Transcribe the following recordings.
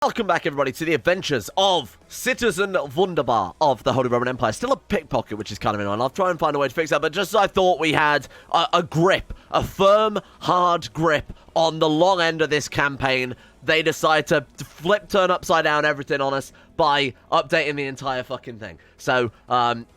Welcome back, everybody, to the adventures of Citizen Wunderbar of the Holy Roman Empire. Still a pickpocket, which is kind of annoying. I'll try and find a way to fix that, but just as I thought we had a grip, a firm, hard grip on the long end of this campaign, they decide to turn upside down everything on us by updating the entire fucking thing. So,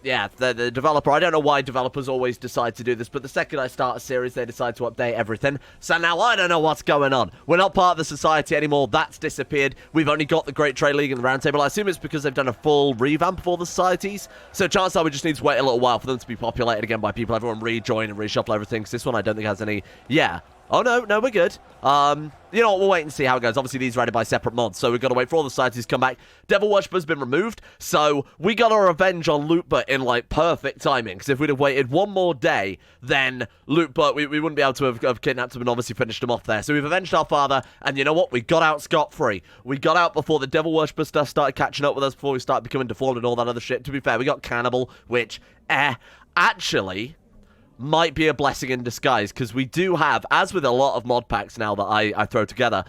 yeah, the developer, I don't know why developers always decide to do this, but the second I start a series, they decide to update everything. So now I don't know what's going on. We're not part of the society anymore. That's disappeared. We've only got the Great Trade League and the Round Table. I assume it's because they've done a full revamp of all the societies. So chances are we just need to wait a little while for them to be populated again by people. Everyone rejoin and reshuffle everything. Because this one I don't think has any... Yeah. Oh, no, we're good. You know what, we'll wait and see how it goes. Obviously, these are added by separate mods, so we've got to wait for all the societies to come back. Devil Worshipper's been removed, so we got our revenge on Lootbutt in, like, perfect timing. Because if we'd have waited one more day, then Lootbutt, we wouldn't be able to have kidnapped him and obviously finished him off there. So we've avenged our father, and you know what? We got out scot-free. We got out before the Devil Worshipper stuff started catching up with us, before we started becoming deformed and all that other shit. To be fair, we got Cannibal, which, actually... might be a blessing in disguise, because we do have, as with a lot of mod packs now that I throw together,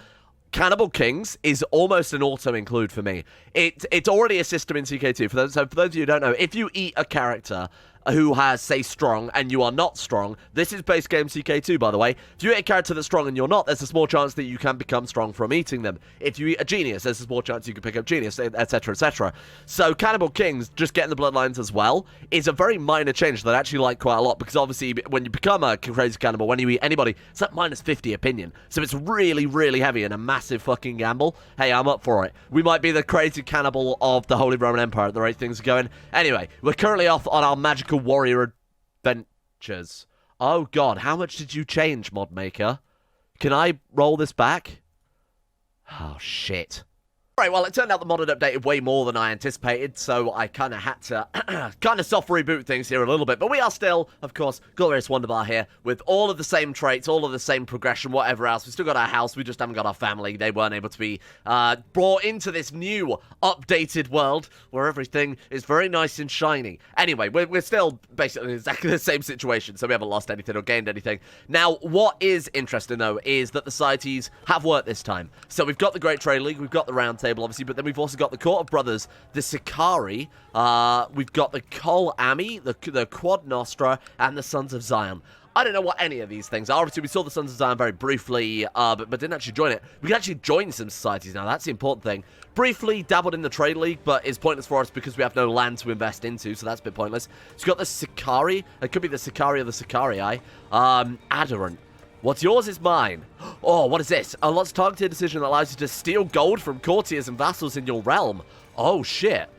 Cannibal Kings is almost an auto-include for me. It's already a system in CK2. So for those of you who don't know, if you eat a character who has, say, strong, and you are not strong, this is base game CK2, by the way. If you eat a character that's strong and you're not, there's a small chance that you can become strong from eating them. If you eat a genius, there's a small chance you can pick up genius, etc., etc. So Cannibal Kings, just getting the bloodlines as well, is a very minor change that I actually like quite a lot, because obviously when you become a crazy cannibal, when you eat anybody, it's like minus 50 opinion. So it's really, really heavy and a massive fucking gamble. Hey, I'm up for it. We might be the crazy cannibal of the Holy Roman Empire at the rate things are going. Anyway, we're currently off on our magical warrior adventures. Oh god, how much did you change, mod maker? Can I roll this back? Oh shit. Alright, well, it turned out the mod had updated way more than I anticipated, so I kind of had to kind of soft reboot things here a little bit. But we are still, of course, Glorious Wunderbar here, with all of the same traits, all of the same progression, whatever else. We've still got our house, we just haven't got our family. They weren't able to be brought into this new, updated world, where everything is very nice and shiny. Anyway, we're still basically in exactly the same situation, so we haven't lost anything or gained anything. Now, what is interesting, though, is that the societies have worked this time. So we've got the Great Trade League, we've got the Round Table, obviously, but then we've also got the Court of Brothers, the Sikari, we've got the Kol Ami, the Quad Nostra, and the Sons of Zion. I don't know what any of these things are. Obviously, we saw the Sons of Zion very briefly, but didn't actually join it. We can actually join some societies now. That's the important thing. Briefly dabbled in the Trade League, but it's pointless for us because we have no land to invest into, so that's a bit pointless. So we've got the Sikari. It could be the Sikari or the Sikarii. Adorant. What's yours is mine. Oh, what is this? Unlocks targeted decision that allows you to steal gold from courtiers and vassals in your realm. Oh, shit.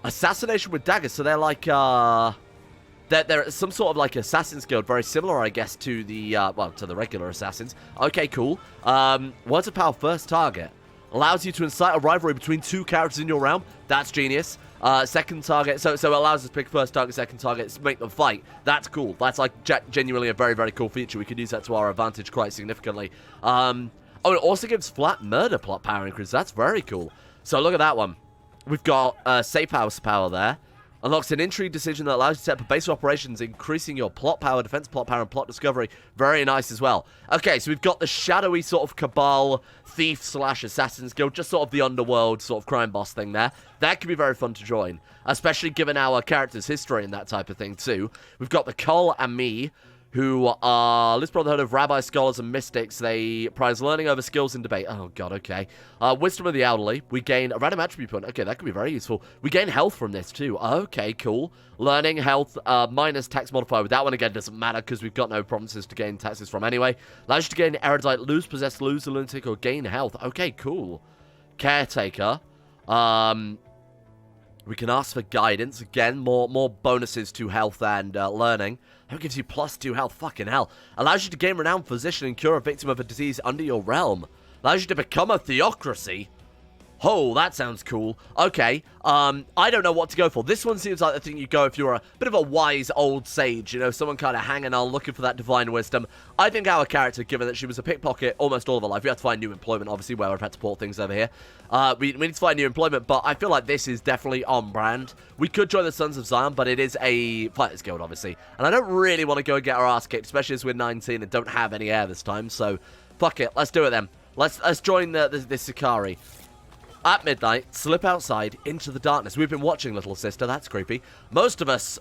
Assassination with daggers. So they're like, they're some sort of like assassin's guild. Very similar, I guess, to the, well, to the regular assassins. Okay, cool. Words of power first target. Allows you to incite a rivalry between two characters in your realm. That's genius. Second target, so it allows us to pick first target, second target, make them fight. That's cool. That's like genuinely a very, very cool feature. We could use that to our advantage quite significantly. Oh, it also gives flat murder plot power increase. That's very cool. So look at that one. We've got safe house power there. Unlocks an intrigue decision that allows you to set up a base of operations, increasing your plot power, defense plot power, and plot discovery. Very nice as well. Okay, so we've got the shadowy sort of cabal, thief/assassins guild, just sort of the underworld sort of crime boss thing there. That could be very fun to join, especially given our character's history and that type of thing too. We've got the Kol Ami, who are List Brotherhood of rabbis, scholars, and mystics. They prize learning over skills in debate. Oh, God, okay. Wisdom of the elderly. We gain a random attribute point. Okay, that could be very useful. We gain health from this, too. Okay, cool. Learning, health, minus tax modifier. With that one, again, doesn't matter because we've got no promises to gain taxes from anyway. Allows you to gain erudite, lose, possess, lose a lunatic, or gain health. Okay, cool. Caretaker. We can ask for guidance. Again, more bonuses to health and learning. That gives you +2 health. Fucking hell. Allows you to gain renowned physician and cure a victim of a disease under your realm. Allows you to become a theocracy. Oh, that sounds cool. Okay, I don't know what to go for. This one seems like the thing you go if you're a bit of a wise old sage, you know, someone kind of hanging on, looking for that divine wisdom. I think our character, given that she was a pickpocket almost all of her life, we have to find new employment, obviously, where we've had to port things over here. We need to find new employment, but I feel like this is definitely on brand. We could join the Sons of Zion, but it is a fighters guild, obviously. And I don't really want to go and get our ass kicked, especially as we're 19 and don't have any air this time, so fuck it, let's do it then. Let's join the Sikari. at midnight, slip outside into the darkness. We've been watching, little sister. That's creepy. Most of us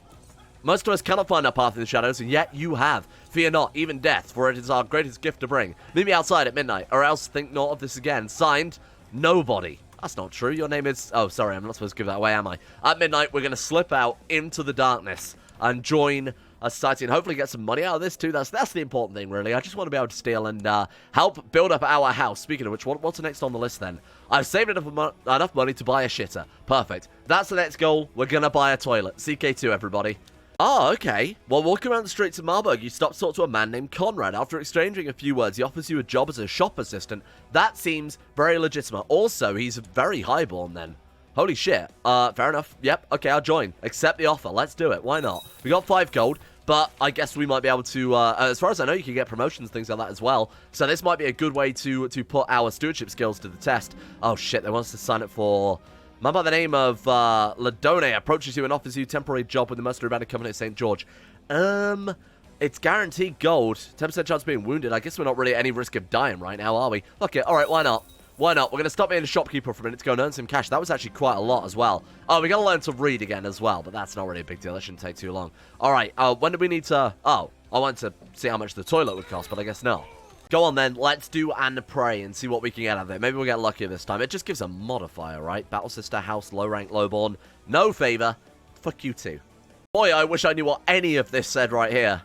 cannot find our path in the shadows, and yet you have. Fear not, even death, for it is our greatest gift to bring. Meet me outside at midnight, or else think not of this again. Signed, Nobody. That's not true. Your name is... Oh, sorry, I'm not supposed to give that away, am I? At midnight, we're going to slip out into the darkness and join a society and hopefully get some money out of this, too. That's the important thing, really. I just want to be able to steal and help build up our house. Speaking of which, what's next on the list, then? I've saved enough money to buy a shitter. Perfect. That's the next goal. We're going to buy a toilet. CK2, everybody. Oh, okay. While walking around the streets of Marburg, you stop to talk to a man named Conrad. After exchanging a few words, he offers you a job as a shop assistant. That seems very legitimate. Also, he's very highborn then. Holy shit. Fair enough. Yep. Okay, I'll join. Accept the offer. Let's do it. Why not? We got 5 gold, but I guess we might be able to, as far as I know, you can get promotions, things like that as well. So this might be a good way to put our stewardship skills to the test. Oh shit, they want us to sign up for... Man by the name of Ladone approaches you and offers you a temporary job with the mercenary bandit company at St. George. It's guaranteed gold. 10% chance of being wounded. I guess we're not really at any risk of dying right now, are we? Okay, alright, why not? Why not? We're going to stop being a shopkeeper for a minute to go and earn some cash. That was actually quite a lot as well. Oh, we got to learn to read again as well, but that's not really a big deal. That shouldn't take too long. Alright, when do we need to... Oh, I want to see how much the toilet would cost, but I guess no. Go on then, let's do and pray and see what we can get out of it. Maybe we'll get lucky this time. It just gives a modifier, right? Battle Sister, House, Low Rank, Lowborn. No favor. Fuck you too. Boy, I wish I knew what any of this said right here.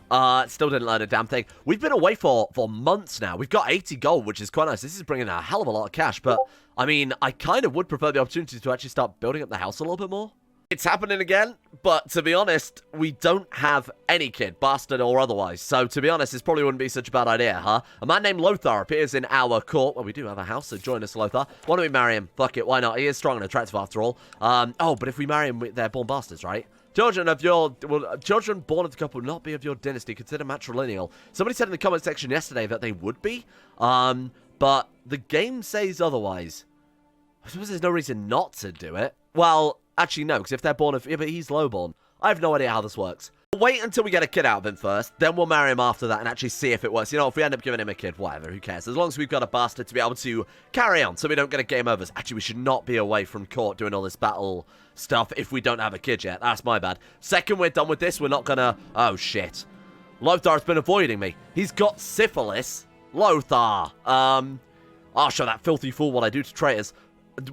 Still didn't learn a damn thing. We've been away for months now. We've got 80 gold, which is quite nice. This is bringing a hell of a lot of cash, but, I mean, I kind of would prefer the opportunity to actually start building up the house a little bit more. It's happening again, but to be honest, we don't have any kid, bastard or otherwise. So, to be honest, this probably wouldn't be such a bad idea, huh? A man named Lothar appears in our court. Well, we do have a house, so join us, Lothar. Why don't we marry him? Fuck it, why not? He is strong and attractive after all. Oh, but if we marry him, they're born bastards, right? Children born of the couple will not be of your dynasty. Consider matrilineal. Somebody said in the comment section yesterday that they would be. But the game says otherwise. I suppose there's no reason not to do it. Well... Actually, no, because if they're born of... Yeah, but he's lowborn. I have no idea how this works. Wait until we get a kid out of him first, then we'll marry him after that and actually see if it works. You know, if we end up giving him a kid, whatever, who cares? As long as we've got a bastard to be able to carry on so we don't get a game over. Actually, we should not be away from court doing all this battle stuff if we don't have a kid yet. That's my bad. Second we're done with this, we're not gonna... Oh, shit. Lothar's been avoiding me. He's got syphilis. Lothar. I'll show that filthy fool what I do to traitors.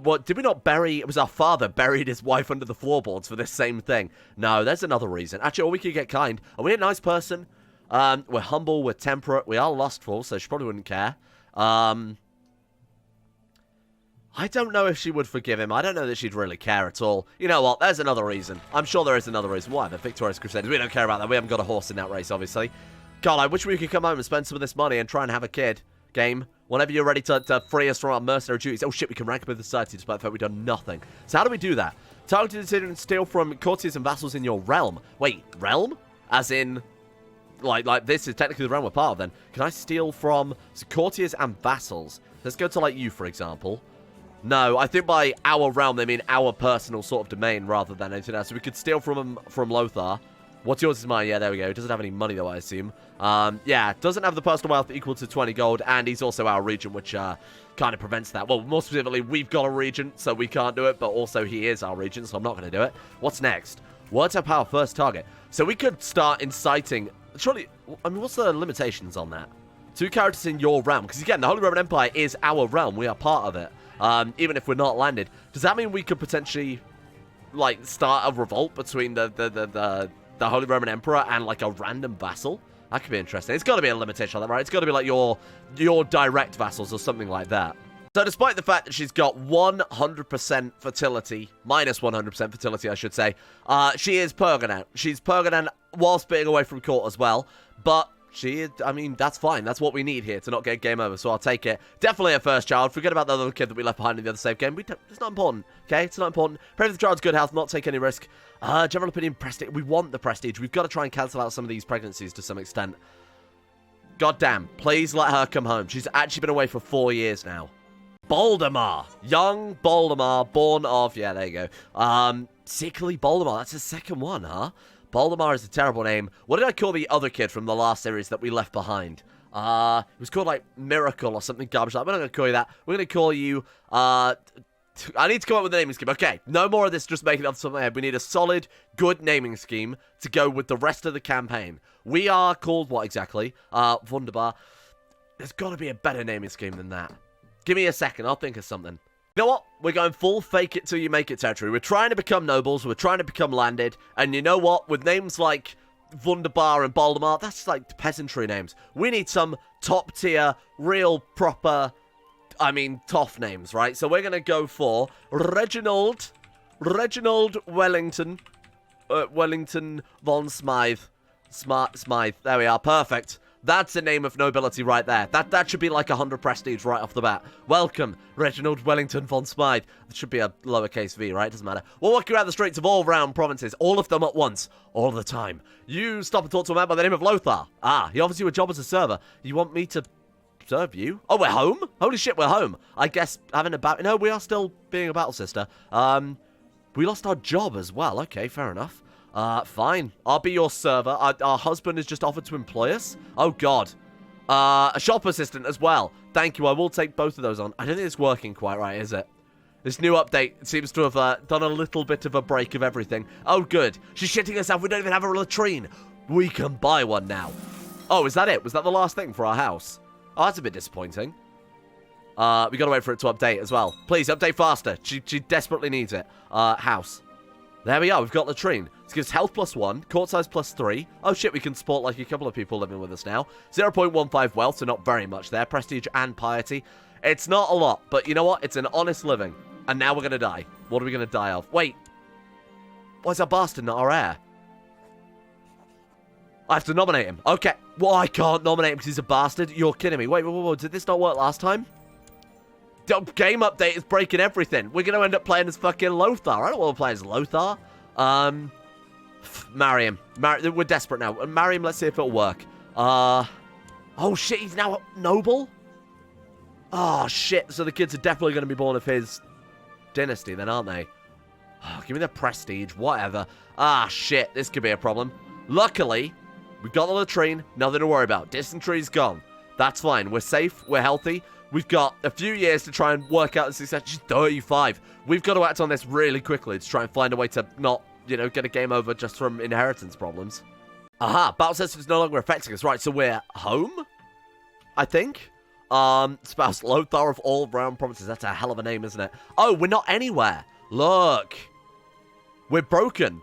What, did we not bury... It was our father buried his wife under the floorboards for this same thing. No, there's another reason. Actually, or we could get kind. Are we a nice person? We're humble, we're temperate, we are lustful, so she probably wouldn't care. I don't know if she would forgive him. I don't know that she'd really care at all. You know what? There's another reason. I'm sure there is another reason. Why? The Victorious Crusaders. We don't care about that. We haven't got a horse in that race, obviously. God, I wish we could come home and spend some of this money and try and have a kid. Game. Whenever you're ready to free us from our mercenary duties. Oh shit, we can rank up with the society despite the fact we've done nothing. So how do we do that? Target decision and steal from courtiers and vassals in your realm. Wait, realm? As in, like this is technically the realm we're part of then. Can I steal from courtiers and vassals? Let's go to like you, for example. No, I think by our realm they mean our personal sort of domain rather than anything else. So we could steal from Lothar. What's yours is mine. Yeah, there we go. He doesn't have any money, though, I assume. Yeah, doesn't have the personal wealth equal to 20 gold, and he's also our regent, which kind of prevents that. Well, more specifically, we've got a regent, so we can't do it, but also he is our regent, so I'm not going to do it. What's next? Words have power, first target. So we could start inciting... Surely, I mean, what's the limitations on that? 2 characters in your realm, because again, the Holy Roman Empire is our realm. We are part of it, even if we're not landed. Does that mean we could potentially, like, start a revolt between the Holy Roman Emperor and, like, a random vassal? That could be interesting. It's got to be a limitation on that, right? It's got to be, like, your direct vassals or something like that. So, despite the fact that she's got 100% fertility, minus 100% fertility, I should say, she is pregnant. She's pregnant whilst being away from court as well. But she is, I mean, that's fine. That's what we need here to not get game over, so I'll take it. Definitely a first child. Forget about the other kid that we left behind in the other save game. It's not important, okay? It's not important. Pray for the child's good health, not take any risk. General opinion, prestige. We want the prestige. We've got to try and cancel out some of these pregnancies to some extent. God damn, please let her come home. She's actually been away for 4 years now. Boldemar. Young Boldemar, born of... Yeah, there you go. Sickly Boldemar. That's the second one, huh? Boldemar is a terrible name. What did I call the other kid from the last series that we left behind? It was called, like, Miracle or something garbage. We're not going to call you that. We're going to call you, I need to come up with a naming scheme. Okay, no more of this just making it off the top of my head. We need a solid, good naming scheme to go with the rest of the campaign. We are called what exactly? Wunderbar. There's got to be a better naming scheme than that. Give me a second. I'll think of something. You know what? We're going full fake it till you make it territory. We're trying to become nobles. We're trying to become landed. And you know what? With names like Wunderbar and Baldemar, that's like peasantry names. We need some top tier, real proper, I mean, tough names, right? So we're going to go for Reginald Wellington von Smythe. Smythe. There we are. Perfect. That's the name of nobility right there. That should be like 100 prestige right off the bat. Welcome, Reginald Wellington von Smythe. It should be a lowercase v, right? Doesn't matter. We'll walk you around the streets of all round provinces, all of them at once, all the time. You stop and talk to a man by the name of Lothar. Ah, he offers you a job as a server. You want me to serve you? Oh, we're home? Holy shit, we're home. I guess having a battle. No, we are still being a battle sister. We lost our job as well. Okay, fair enough. Fine. I'll be your server. Our husband has just offered to employ us. Oh, God. A shop assistant as well. Thank you. I will take both of those on. I don't think it's working quite right, is it? This new update seems to have done a little bit of a break of everything. Oh, good. She's shitting herself. We don't even have a latrine. We can buy one now. Oh, is that it? Was that the last thing for our house? Oh, that's a bit disappointing. We gotta wait for it to update as well. Please, update faster. She desperately needs it. House. There we are. We've got latrine. This gives health +1, court size +3. Oh, shit, we can support, like, a couple of people living with us now. 0.15 wealth, so not very much there. Prestige and piety. It's not a lot, but you know what? It's an honest living. And now we're gonna die. What are we gonna die of? Wait. Why is our bastard not our heir? I have to nominate him. Okay. Well, I can't nominate him because he's a bastard. You're kidding me. Wait. Did this not work last time? Game update is breaking everything. We're going to end up playing as fucking Lothar. I don't want to play as Lothar. Marry him. We're desperate now. Marry him. Let's see if it'll work. Oh, shit. He's now noble? Oh, shit. So the kids are definitely going to be born of his dynasty then, aren't they? Oh, give me the prestige. Whatever. Ah, shit. This could be a problem. Luckily, we've got the latrine. Nothing to worry about. Dysentery's gone. That's fine. We're safe. We're healthy. We've got a few years to try and work out the success. She's 35. We've got to act on this really quickly to try and find a way to not, you know, get a game over just from inheritance problems. Aha, battle system is no longer affecting us. Right, so we're home, I think. Spouse Lothar of all round provinces. That's a hell of a name, isn't it? Oh, we're not anywhere. Look. We're broken.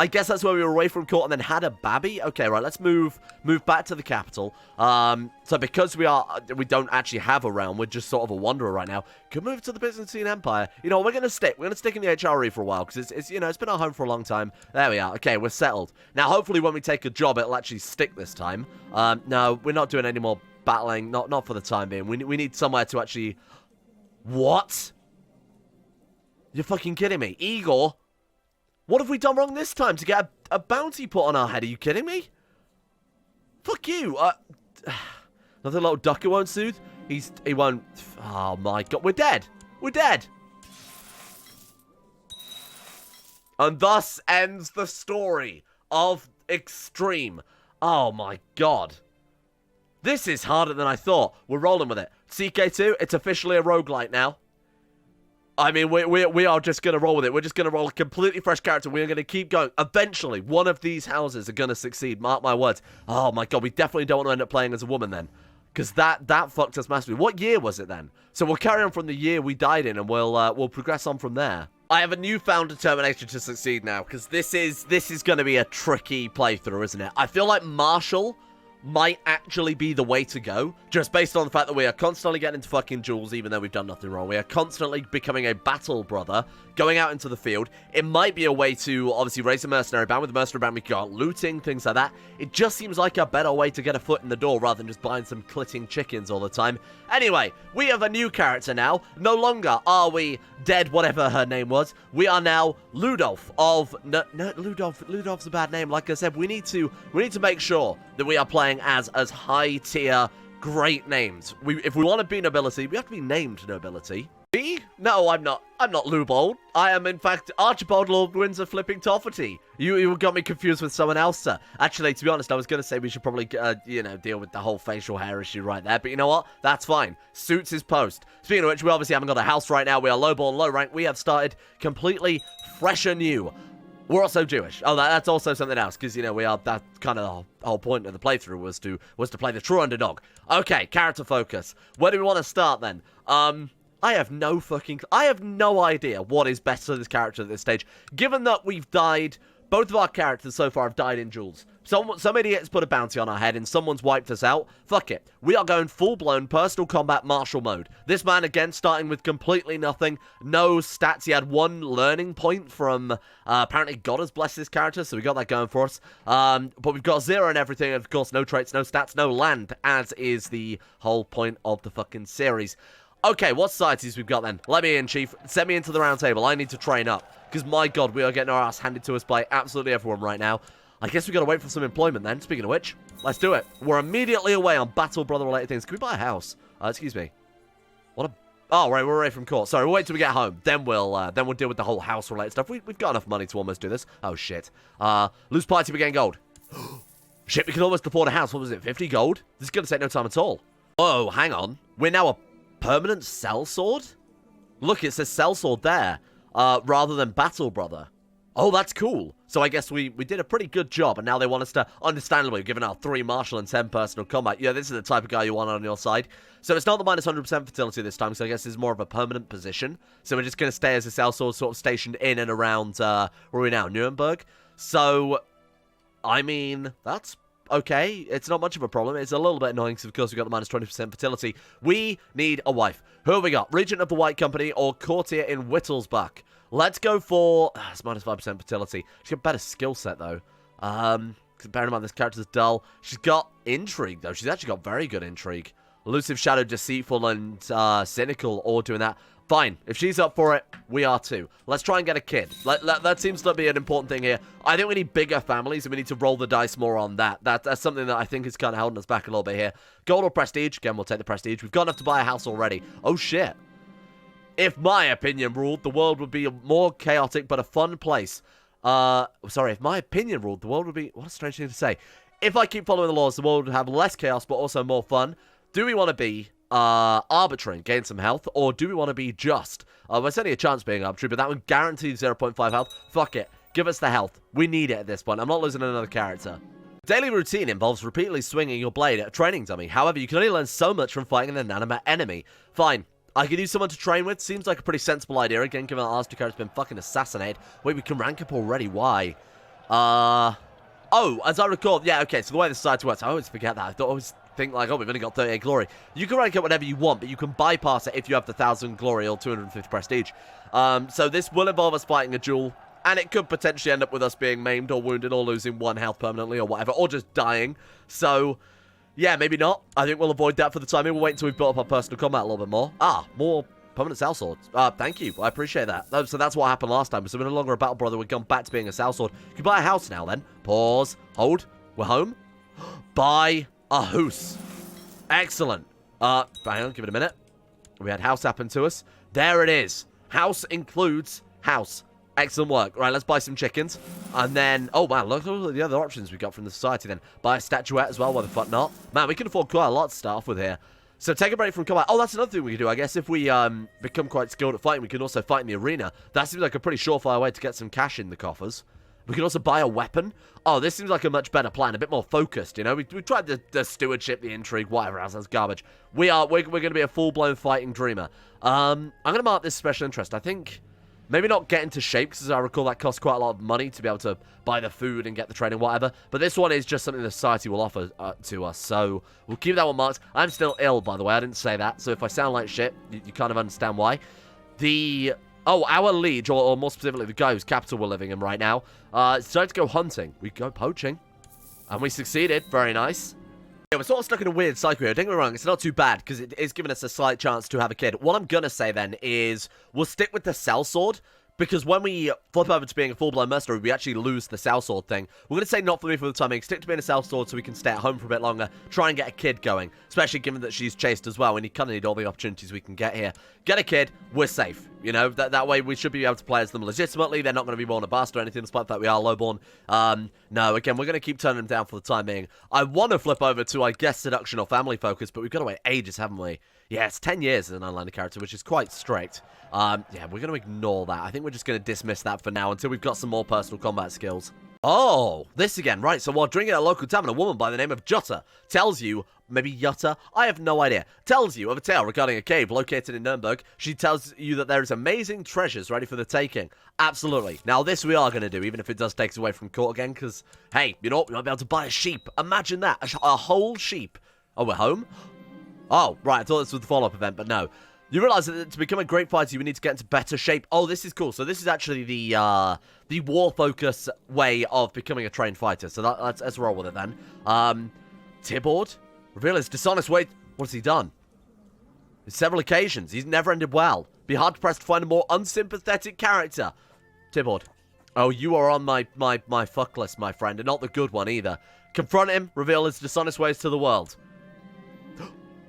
I guess that's where we were away from court and then had a babby. Okay, right, let's move back to the capital. So because we don't actually have a realm, we're just sort of a wanderer right now. Could move to the Byzantine Empire. You know, we're gonna stick in the HRE for a while because it's you know, it's been our home for a long time. There we are. Okay, we're settled. Now, hopefully when we take a job, it'll actually stick this time. No, we're not doing any more battling. Not for the time being. We need somewhere to actually. What? You're fucking kidding me, Igor? What have we done wrong this time to get a bounty put on our head? Are you kidding me? Fuck you. Another little duck it won't soothe? He won't. Oh my god. We're dead. We're dead. And thus ends the story of Extreme. Oh my god. This is harder than I thought. We're rolling with it. CK2, it's officially a roguelite now. I mean, we are just going to roll with it. We're just going to roll a completely fresh character. We're going to keep going. Eventually, one of these houses are going to succeed. Mark my words. Oh, my God. We definitely don't want to end up playing as a woman then. Because that fucked us massively. What year was it then? So we'll carry on from the year we died in, and we'll progress on from there. I have a newfound determination to succeed now. Because this is going to be a tricky playthrough, isn't it? I feel like Marshall might actually be the way to go, just based on the fact that we are constantly getting into fucking duels, even though we've done nothing wrong. We are constantly becoming a battle brother, going out into the field. It might be a way to, obviously, raise a mercenary band. With the mercenary band, we can go out looting, things like that. It just seems like a better way to get a foot in the door, rather than just buying some clitting chickens all the time. Anyway, we have a new character now. No longer are we dead, whatever her name was. We are now Ludolf of... No, Ludolf's a bad name. Like I said, we need to make sure that we are playing as high tier, great names. If we want to be nobility, we have to be named nobility. Me? No, I'm not. I'm not Lewborn. I am, in fact, Archibald Lord Windsor Flipping Tofferty. You got me confused with someone else, sir. Actually, to be honest, I was going to say we should probably, you know, deal with the whole facial hair issue right there. But you know what? That's fine. Suits his post. Speaking of which, we obviously haven't got a house right now. We are lowborn, low rank. We have started completely fresh and new. We're also Jewish. Oh, that's also something else, because, you know, we are, that kind of the whole point of the playthrough was to play the true underdog. Okay, character focus. Where do we want to start, then? I have no idea what is best for this character at this stage. Given that we've died, both of our characters so far have died in duels. Some idiots put a bounty on our head and someone's wiped us out. Fuck it. We are going full-blown personal combat martial mode. This man, again, starting with completely nothing. No stats. He had 1 learning point from, apparently God has blessed this character, so we got that going for us. But we've got 0 and everything. Of course, no traits, no stats, no land, as is the whole point of the fucking series. Okay, what societies we've got then? Let me in, Chief. Send me into the round table. I need to train up. Because, my God, we are getting our ass handed to us by absolutely everyone right now. I guess we got to wait for some employment then. Speaking of which, let's do it. We're immediately away on battle brother-related things. Can we buy a house? Excuse me. Oh, right, we're away from court. Sorry, we'll wait till we get home. Then we'll deal with the whole house-related stuff. We've got enough money to almost do this. Oh, shit. Lose party, we gain gold. Shit, we can almost afford a house. What was it, 50 gold? This is going to take no time at all. Oh, hang on. We're now a permanent sellsword? Look, it says sellsword there, rather than battle brother. Oh, that's cool. So I guess we did a pretty good job, and now they want us to, understandably, given our 3 martial and 10 personal combat. Yeah, this is the type of guy you want on your side. So it's not the minus 100% fertility this time, so I guess it's more of a permanent position. So we're just going to stay as a sellsword, sort of stationed in and around, where are we now? Nuremberg? So, I mean, that's okay. It's not much of a problem. It's a little bit annoying because, of course, we've got the minus 20% fertility. We need a wife. Who have we got? Regent of the White Company or courtier in Wittelsbach? Let's go for... it's minus 5% fertility. She's got a better skill set, though. Bearing in mind this character's dull. She's got intrigue, though. She's actually got very good intrigue. Elusive, shadow, deceitful, and cynical, all doing that. Fine. If she's up for it, we are too. Let's try and get a kid. That seems to be an important thing here. I think we need bigger families, and we need to roll the dice more on that. That's something that I think is kind of holding us back a little bit here. Gold or prestige? Again, we'll take the prestige. We've got enough to buy a house already. Oh, shit. If my opinion ruled, the world would be a more chaotic but a fun place. Sorry, if my opinion ruled, the world would be... What a strange thing to say. If I keep following the laws, the world would have less chaos but also more fun. Do we want to be arbitrary and gain some health, or do we want to be just? There's only a chance being arbitrary, but that would guarantee 0.5 health. Fuck it. Give us the health. We need it at this point. I'm not losing another character. Daily routine involves repeatedly swinging your blade at a training dummy. However, you can only learn so much from fighting an inanimate enemy. Fine. I could use someone to train with. Seems like a pretty sensible idea. Again, given that our last 2 characters have been fucking assassinated. Wait, we can rank up already. Why? Oh, as I recall, yeah, okay, so the way the society works, I always forget that. I always think, like, oh, we've only got 38 glory. You can rank up whatever you want, but you can bypass it if you have the 1,000 glory or 250 prestige. So this will involve us fighting a duel, and it could potentially end up with us being maimed or wounded or losing 1 health permanently or whatever, or just dying. So... yeah, maybe not. I think we'll avoid that for the time being. We'll wait until we've built up our personal combat a little bit more. More permanent sellswords. Thank you. I appreciate that. So that's what happened last time. So we're no longer a battle brother. We've gone back to being a sellsword. You can buy a house now, then. Pause. Hold. We're home. Buy a house. Excellent. Hang on. Give it a minute. We had house happen to us. There it is. House includes house. Excellent work. Right, let's buy some chickens. And then... oh, wow, look at all the other options we got from the society then. Buy a statuette as well, why the fuck not? Man, we can afford quite a lot to start off with here. So take a break from combat. Oh, that's another thing we can do, I guess. If we become quite skilled at fighting, we can also fight in the arena. That seems like a pretty surefire way to get some cash in the coffers. We can also buy a weapon. Oh, this seems like a much better plan. A bit more focused, you know? We tried the stewardship, the intrigue, whatever else. That's garbage. We're going to be a full-blown fighting dreamer. I'm going to mark this special interest. I think... maybe not get into shape, because as I recall, that costs quite a lot of money to be able to buy the food and get the training, whatever. But this one is just something the society will offer to us, so we'll keep that one marked. I'm still ill, by the way. I didn't say that, so if I sound like shit, you kind of understand why. Oh, our liege, or more specifically, the guy whose capital we're living in right now, decided to go hunting. We go poaching, and we succeeded. Very nice. Yeah, we're sort of stuck in a weird cycle here. Don't get me wrong, it's not too bad, because it is giving us a slight chance to have a kid. What I'm going to say, then, is we'll stick with the sellsword, Because when we flip over to being a full-blown mercenary, we actually lose the Sellsword thing. We're going to say not for me for the time being. Stick to being a Sellsword so we can stay at home for a bit longer. Try and get a kid going. Especially given that she's chased as well. We kind of need all the opportunities we can get here. Get a kid, we're safe. You know, that way we should be able to play as them legitimately. They're not going to be born a bastard or anything, despite the fact we are lowborn. No, again, we're going to keep turning them down for the time being. I want to flip over to, I guess, seduction or family focus, but we've got to wait ages, haven't we? Yeah, it's 10 years as an unlanded character, which is quite strict. Yeah, we're going to ignore that. I think we're just going to dismiss that for now until we've got some more personal combat skills. Oh, this again. Right, so while drinking at a local tavern, a woman by the name of Jutta tells you, maybe Jutta? I have no idea. Tells you of a tale regarding a cave located in Nuremberg. She tells you that there is amazing treasures ready for the taking. Absolutely. Now, this we are going to do, even if it does take us away from court again, because, hey, you know what? We might be able to buy a sheep. Imagine that. A whole sheep. Oh, we're home? Oh, right. I thought this was the follow-up event, but no. You realize that to become a great fighter, you need to get into better shape. Oh, this is cool. So this is actually the war focus way of becoming a trained fighter. So let's roll with it then. Tibord? Reveal his dishonest way. What's he done? On several occasions. He's never ended well. Be hard pressed to find a more unsympathetic character. Tibord. Oh, you are on my fuck list, my friend. And not the good one either. Confront him. Reveal his dishonest ways to the world.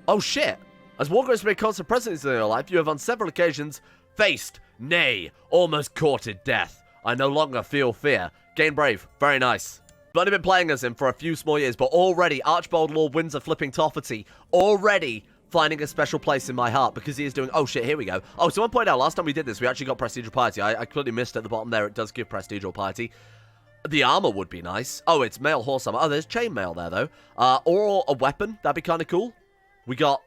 Oh, shit. As war grows to be a constant presence in your life, you have on several occasions faced, nay, almost courted death. I no longer feel fear. Gain brave. Very nice. I've only been playing as him for a few small years, but already Archbold Lord Windsor flipping Tofferty, already finding a special place in my heart because he is doing... Oh, shit, here we go. Oh, someone pointed out, last time we did this, we actually got Prestige or Piety. I clearly missed at the bottom there. It does give Prestige or Piety. The armor would be nice. Oh, it's male horse armor. Oh, there's chainmail there, though. Or a weapon. That'd be kind of cool. We got...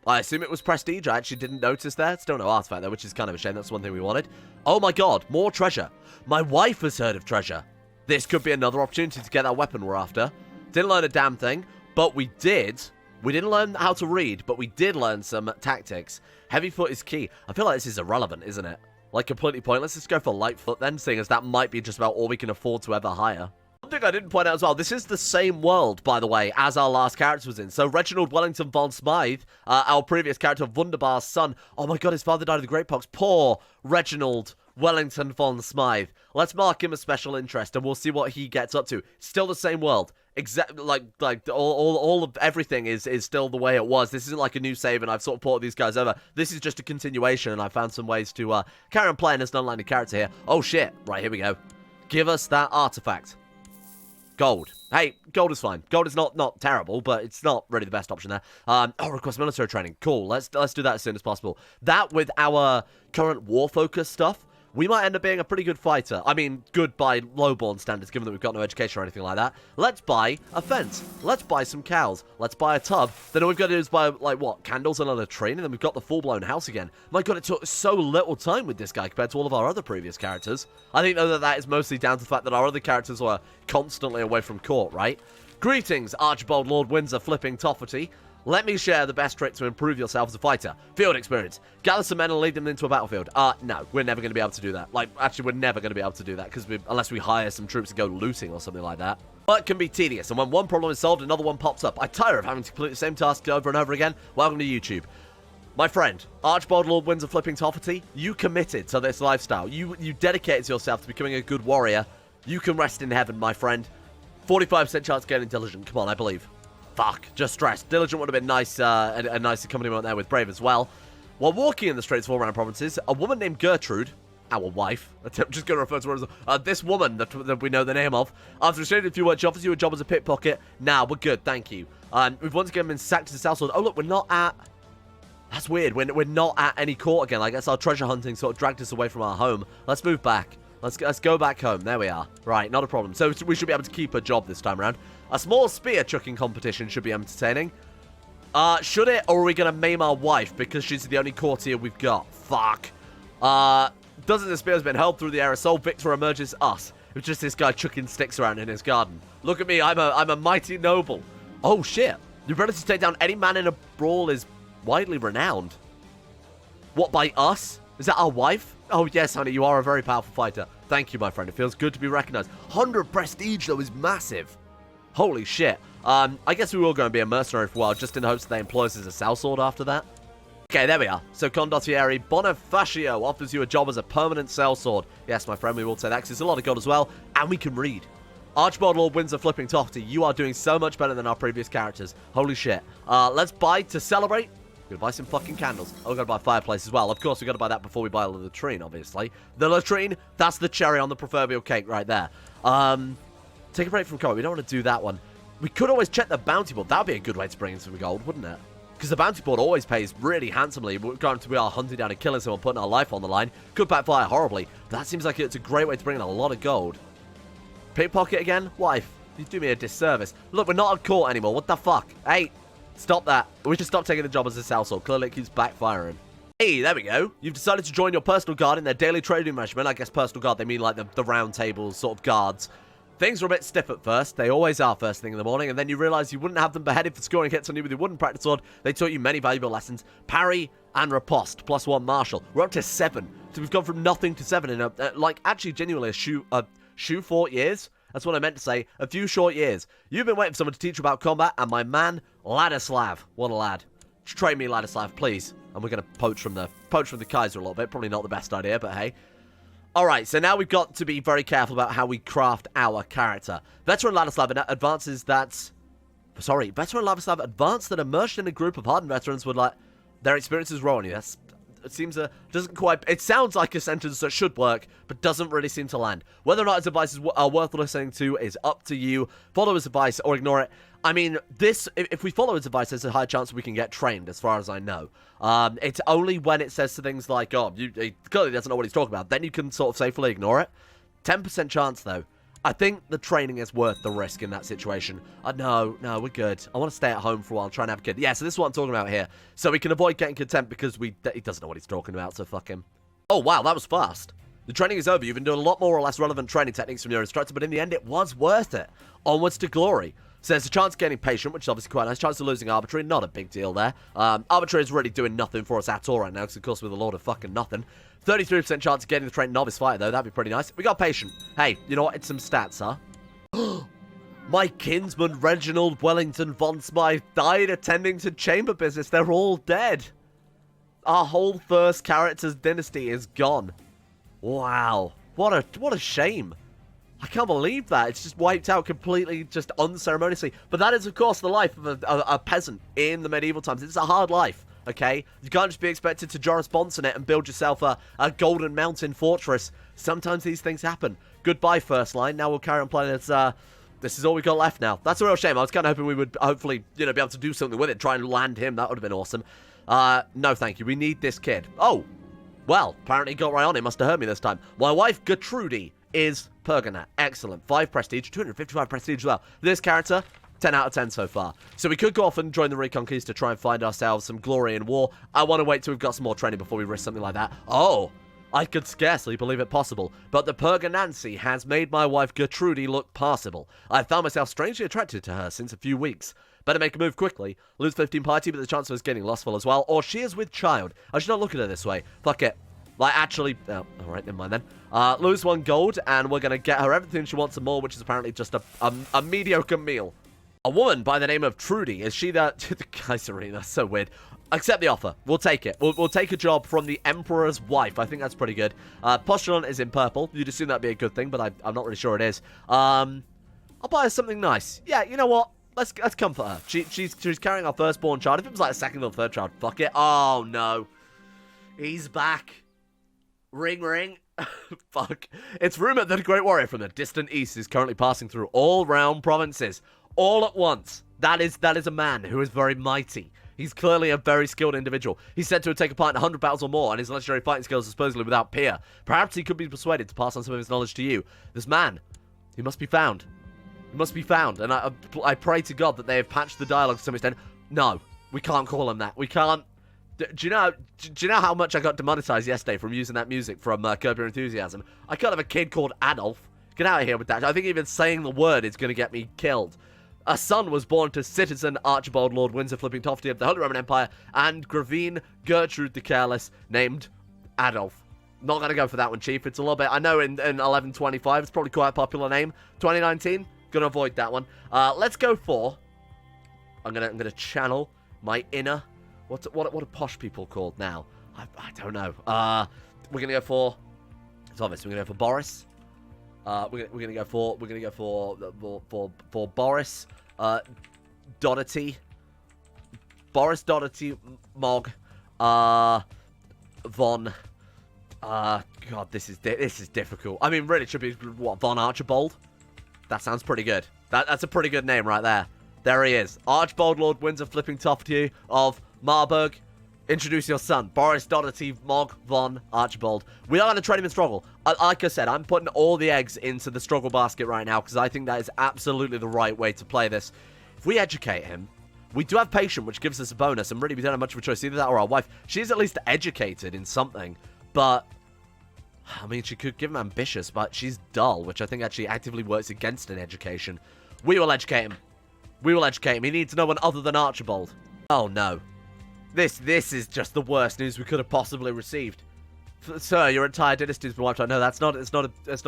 I assume it was prestige. I actually didn't notice there. Still no artifact there, which is kind of a shame. That's one thing we wanted. Oh my god, more treasure. My wife has heard of treasure. This could be another opportunity to get that weapon we're after. Didn't learn a damn thing, but we did. We didn't learn how to read, but we did learn some tactics. Heavy foot is key. I feel like this is irrelevant, isn't it? Like, completely pointless. Let's go for light foot then, seeing as that might be just about all we can afford to ever hire. One thing I didn't point out as well, this is the same world, by the way, as our last character was in. So Reginald Wellington von Smythe, our previous character, Wunderbar's son. Oh my god, his father died of the Great Pox. Poor Reginald Wellington von Smythe. Let's mark him a special interest, and we'll see what he gets up to. Still the same world. Exactly, like all of everything is still the way it was. This isn't like a new save, and I've sort of ported these guys over. This is just a continuation, and I found some ways to carry on playing as an unlanded character here. Oh shit! Right, here we go. Give us that artifact. Gold. Hey, gold is fine. Gold is not terrible, but it's not really the best option there. Oh, request military training. Cool. Let's do that as soon as possible. That with our current war focus stuff, we might end up being a pretty good fighter. I mean, good by lowborn standards, given that we've got no education or anything like that. Let's buy a fence. Let's buy some cows. Let's buy a tub. Then all we've got to do is buy, like, what, candles and another train, and then we've got the full-blown house again. My god, it took so little time with this guy compared to all of our other previous characters. I think, though, that is mostly down to the fact that our other characters were constantly away from court, right? Greetings, Archibald Lord Windsor flipping Tofferty. Let me share the best trick to improve yourself as a fighter. Field experience. Gather some men and lead them into a battlefield. No, we're never going to be able to do that. Like, actually, we're never going to be able to do that, because unless we hire some troops to go looting or something like that. But it can be tedious, and when one problem is solved, another one pops up. I tire of having to complete the same task over and over again. Welcome to YouTube. My friend, Archibald Lord Windsor flipping Tofferty, you committed to this lifestyle. You dedicated yourself to becoming a good warrior. You can rest in heaven, my friend. 45% chance of getting diligent. Come on, I believe. Fuck, just stressed. Diligent would have been nice, a nice accompaniment there with Brave as well. While walking in the streets of all around provinces, a woman named Gertrude, our wife, I'm just going to refer to her as this woman that we know the name of, after exchanging a few words, she offers you a job as a pickpocket. Nah, we're good, thank you. We've once again been sacked to the Southsword. Oh, look, we're not at... That's weird, we're not at any court again. I guess our treasure hunting sort of dragged us away from our home. Let's move back. Let's go back home. There we are. Right, not a problem. So we should be able to keep a job this time around. A small spear chucking competition should be entertaining. Should it, or are we going to maim our wife because she's the only courtier we've got? Fuck. Dozens of spears have been hurled through the air. A sole victor emerges us. It's just this guy chucking sticks around in his garden. Look at me. I'm a mighty noble. Oh, shit. The ability to take down any man in a brawl is widely renowned. What, by us? Is that our wife? Oh, yes, honey, you are a very powerful fighter. Thank you, my friend. It feels good to be recognized. 100 prestige, though, is massive. Holy shit. I guess we will go and be a mercenary for a while, just in hopes that they employ us as a sellsword after that. Okay, there we are. So, Condottieri Bonifacio offers you a job as a permanent sellsword. Yes, my friend, we will say that because it's a lot of gold as well, and we can read. Archibald Lord Windsor Flipping Tofty, you are doing so much better than our previous characters. Holy shit. Let's buy to celebrate. We're gonna buy some fucking candles. Oh, we're gonna buy a fireplace as well. Of course, we gotta buy that before we buy the latrine, obviously. The latrine, that's the cherry on the proverbial cake right there. Take a break from combat. We don't want to do that one. We could always check the bounty board. That'd be a good way to bring in some gold, wouldn't it? Because the bounty board always pays really handsomely. We're going to be hunting down and killing someone, putting our life on the line. Could backfire horribly. But that seems like it's a great way to bring in a lot of gold. Pickpocket again? Wife, you do me a disservice. Look, we're not at court anymore. What the fuck? Hey, stop that. We should stop taking the job as a sellsword. Clearly it keeps backfiring. Hey, there we go. You've decided to join your personal guard in their daily trading regiment. I guess personal guard, they mean like the round table sort of guards. Things were a bit stiff at first. They always are first thing in the morning. And then you realize you wouldn't have them beheaded for scoring hits on you with your wooden practice sword. They taught you many valuable lessons. Parry and riposte. +1 martial. We're up to 7. So we've gone from nothing to 7 in actually genuinely a shoe 4 years. That's what I meant to say. A few short years. You've been waiting for someone to teach you about combat. And my man, Ladislav. What a lad. Train me, Ladislav, please. And we're going to poach from the Kewsor a little bit. Probably not the best idea, but hey. Alright, so now we've got to be very careful about how we craft our character. Veteran Ladislav advances that... Sorry, Veteran Ladislav advanced that immersed in a group of hardened veterans would like... Their experiences grow on you. That's... It seems doesn't quite... It sounds like a sentence that should work, but doesn't really seem to land. Whether or not his advice are worth listening to is up to you. Follow his advice or ignore it. I mean, this... If we follow his advice, there's a high chance we can get trained, as far as I know. It's only when it says to things like, oh, he clearly doesn't know what he's talking about. Then you can sort of safely ignore it. 10% chance, though. I think the training is worth the risk in that situation. No, we're good. I want to stay at home for a while and try and have a kid. Yeah, so this is what I'm talking about here. So we can avoid getting contempt because he doesn't know what he's talking about, so fuck him. Oh, wow, that was fast. The training is over. You've been doing a lot more or less relevant training techniques from your instructor, but in the end, it was worth it. Onwards to glory. So there's a chance of getting patient, which is obviously quite nice. Chance of losing arbitrary, not a big deal there. Arbitrary is really doing nothing for us at all right now, because of course we're the Lord of fucking nothing. 33% chance of getting the trained novice fighter, though. That'd be pretty nice. We got patient. Hey, you know what? It's some stats, huh? My kinsman Reginald Wellington von Smythe died attending to chamber business. They're all dead. Our whole first character's dynasty is gone. Wow. What a shame. I can't believe that. It's just wiped out completely, just unceremoniously. But that is, of course, the life of a peasant in the medieval times. It's a hard life, okay? You can't just be expected to Joris Bonson it and build yourself a golden mountain fortress. Sometimes these things happen. Goodbye, first line. Now we'll carry on playing as... This is all we've got left now. That's a real shame. I was kind of hoping we would hopefully, be able to do something with it. Try and land him. That would have been awesome. No, thank you. We need this kid. Oh, well, apparently he got right on it. Must have heard me this time. My wife, Gertrude, is Pergonat. Excellent. 5 prestige, 255 prestige as well. This character, 10 out of 10 so far. So we could go off and join the Reconquist to try and find ourselves some glory in war. I want to wait till we've got some more training before we risk something like that. Oh, I could scarcely believe it possible, but the Pergonancy has made my wife Gertrude look passable. I found myself strangely attracted to her since a few weeks. Better make a move quickly. Lose 15 piety, but the chance of us getting lustful as well. Or she is with child. I should not look at her this way. Fuck it. Like, actually... Oh, alright, never mind then. Lose 1 gold, and we're going to get her everything she wants and more, which is apparently just a mediocre meal. A woman by the name of Trudy. Is she the Kaiserine? That's so weird. Accept the offer. We'll take it. We'll take a job from the Emperor's wife. I think that's pretty good. Postulant is in purple. You'd assume that'd be a good thing, but I'm not really sure it is. I'll buy her something nice. Yeah, you know what? Let's comfort her. She's carrying our firstborn child. If it was like a second or third child, fuck it. Oh, no. He's back. Ring, ring. Fuck. It's rumored that a great warrior from the distant east is currently passing through all round provinces. All at once. That is a man who is very mighty. He's clearly a very skilled individual. He's said to have taken part in 100 battles or more, and his legendary fighting skills are supposedly without peer. Perhaps he could be persuaded to pass on some of his knowledge to you. This man, he must be found. He must be found, and I pray to God that they have patched the dialogue to some extent. No, we can't call him that. We can't. Do you know how much I got demonetized yesterday from using that music from Curb Your Enthusiasm? I can't have a kid called Adolf. Get out of here with that. I think even saying the word is going to get me killed. A son was born to citizen Archibald Lord Windsor Flipping Tofty of the Holy Roman Empire and Gravine Gertrude the Careless, named Adolf. Not going to go for that one, Chief. It's a little bit... I know in 1125 it's probably quite a popular name. 2019, going to avoid that one. Let's go for... I'm gonna channel my inner What are posh people called now? I don't know. We're gonna go for. It's obvious. We're gonna go for Boris. We're gonna go for Boris. Doherty. Boris Doherty. Mog. Von. God, this is difficult. I mean, really, it should be what, Von Archibald? That sounds pretty good. That's a pretty good name right there. There he is. Archibald Lord Windsor flipping top to you of Marburg. Introduce your son, Boris Doherty Mog Von Archibald. We are going to trade him in struggle. Like I said, I'm putting all the eggs into the struggle basket right now because I think that is absolutely the right way to play this. If we educate him, we do have patient, which gives us a bonus, and really we don't have much of a choice. Either that or our wife. She's at least educated in something, but I mean, she could give him ambitious, but she's dull, which I think actually actively works against an education. We will educate him. We will educate him. He needs no one other than Archibald. Oh, no. This is just the worst news we could have possibly received. Sir, your entire dynasty has been wiped out. No, that's not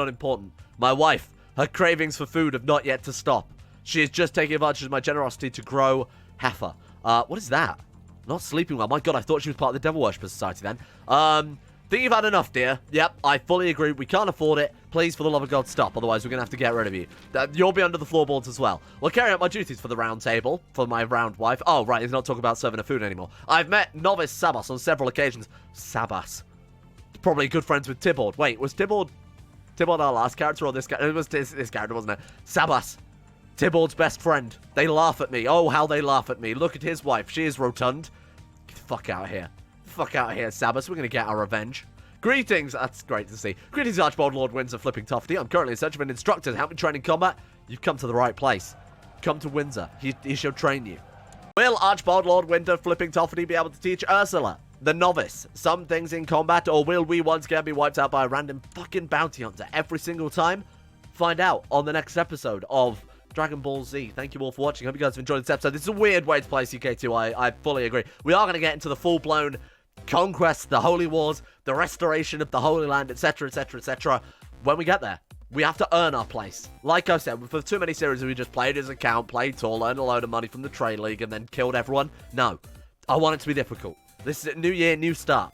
important. My wife, her cravings for food have not yet to stop. She is just taking advantage of my generosity to grow heifer. What is that? Not sleeping well. My God, I thought she was part of the Devil Worshipper Society then. Think you've had enough, dear. Yep, I fully agree. We can't afford it. Please, for the love of God, stop. Otherwise, we're going to have to get rid of you. You'll be under the floorboards as well. We'll carry out my duties for the round table, for my round wife. Oh, right, he's not talking about serving her food anymore. I've met novice Sabas on several occasions. Sabas. Probably good friends with Tybord. Wait, was Tybord our last character or this character? It was this character, wasn't it? Sabas. Tybord's best friend. They laugh at me. Oh, how they laugh at me. Look at his wife. She is rotund. Get the fuck out of here. Fuck out of here, Sabas. We're going to get our revenge. Greetings. That's great to see. Greetings, Archibald Lord Windsor flipping Tofty. I'm currently in search of an instructor to help me train in combat. You've come to the right place. Come to Windsor. He shall train you. Will Archibald Lord Windsor flipping Tofty be able to teach Ursula, the novice, some things in combat, or will we once again be wiped out by a random fucking bounty hunter every single time? Find out on the next episode of Dragon Ball Z. Thank you all for watching. Hope you guys have enjoyed this episode. This is a weird way to play CK2. I fully agree. We are going to get into the full-blown conquest, the Holy Wars, the restoration of the Holy Land, etc., etc., etc. When we get there, we have to earn our place. Like I said, for too many series we just played his account, played tall, earned a load of money from the trade league, and then killed everyone. No. I want it to be difficult. This is a new year, new start.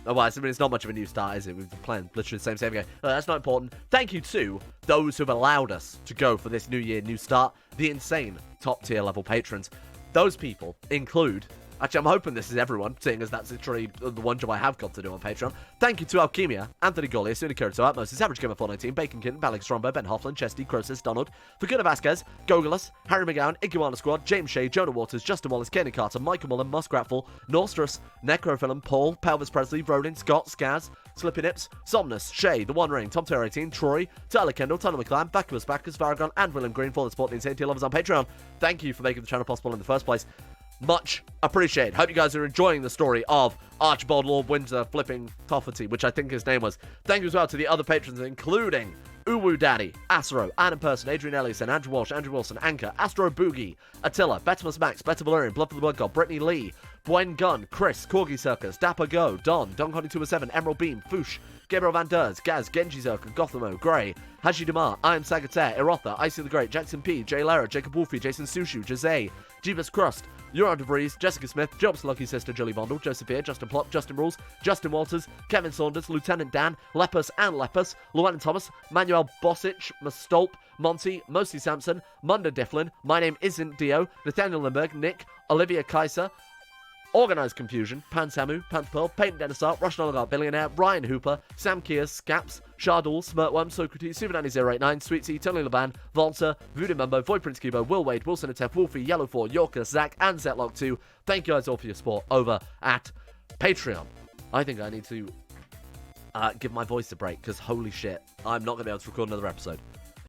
Otherwise, I mean, it's not much of a new start, is it? We've been playing literally the same game. That's not important. Thank you to those who've allowed us to go for this new year, new start. The insane top tier level patrons. Those people include... Actually, I'm hoping this is everyone, seeing as that's literally the one job I have got to do on Patreon. Thank you to Alchemia, Anthony Golias, Unicurito, Atmos, Average Gamer 419, Bacon Kitten, Balix Strombo, Ben Hoffland, Chesty, Croesus, Donald, Forguna Vasquez, Gogolus, Harry McGowan, Iguana Squad, James Shea, Jonah Waters, Justin Wallace, Kenny Carter, Michael Mullen, Muskratful, Norstrus, Necrophilim, Paul, Pelvis Presley, Rodin, Scott, Skaz, Slippy Nips, Somnus, Shay, The One Ring, Tom Terror 18, Troy, Tyler Kendall, Tunnel McClan, Bacchus Bacchus, Varagon, and William Green for the support the insane tier lovers on Patreon. Thank you for making the channel possible in the first place. Much appreciated. Hope you guys are enjoying the story of Archibald Lord Windsor flipping Tofferty, which I think his name was. Thank you as well to the other patrons, including Uwu Daddy, Asro, Adam Person, Adrian Ellison, Andrew Walsh, Andrew Wilson, Anchor, Astro Boogie, Attila, Betimus Max, Better Valerian, Blood for the Blood God, Brittany Lee, Bwen Gunn, Chris, Corgi Circus, Dapper Go, Don Connie 207, Emerald Beam, Foosh, Gabriel Van Ders, Gaz, Genji Zerka, Gothamo, Grey, Haji Damar, I Am Sagataire, Erotha, Icy the Great, Jackson P, Jay Lara, Jacob Wolfie, Jason Sushu, Jose, Jeebus Crust, Euron DeVries, Jessica Smith, Job's Lucky Sister, Julie Bondle, Joseph Beer, Justin Plop, Justin Rules, Justin Walters, Kevin Saunders, Lieutenant Dan, Lepus and Lepus, Llewellyn Thomas, Manuel Bosic, Mastolp, Monty, Mostly Sampson, Munda Difflin, My Name Isn't Dio, Nathaniel Limburg, Nick, Olivia Kaiser, Organised Confusion, Pan Samu, Panther Peyton Denisart, Russian Oligarch Billionaire, Ryan Hooper, Sam Kears, Scaps, Shardul, Smirtworm, Socrates, Super9089, Sweetsy, Tony Laban, Volta, Voodoo Mumbo, Void Prince Cubo, Will Wade, Wilson Atef, Wolfie, Yellow4, Yorker, Zach, and Zetlock2. Thank you guys all for your support over at Patreon. I think I need to give my voice a break, because holy shit, I'm not going to be able to record another episode.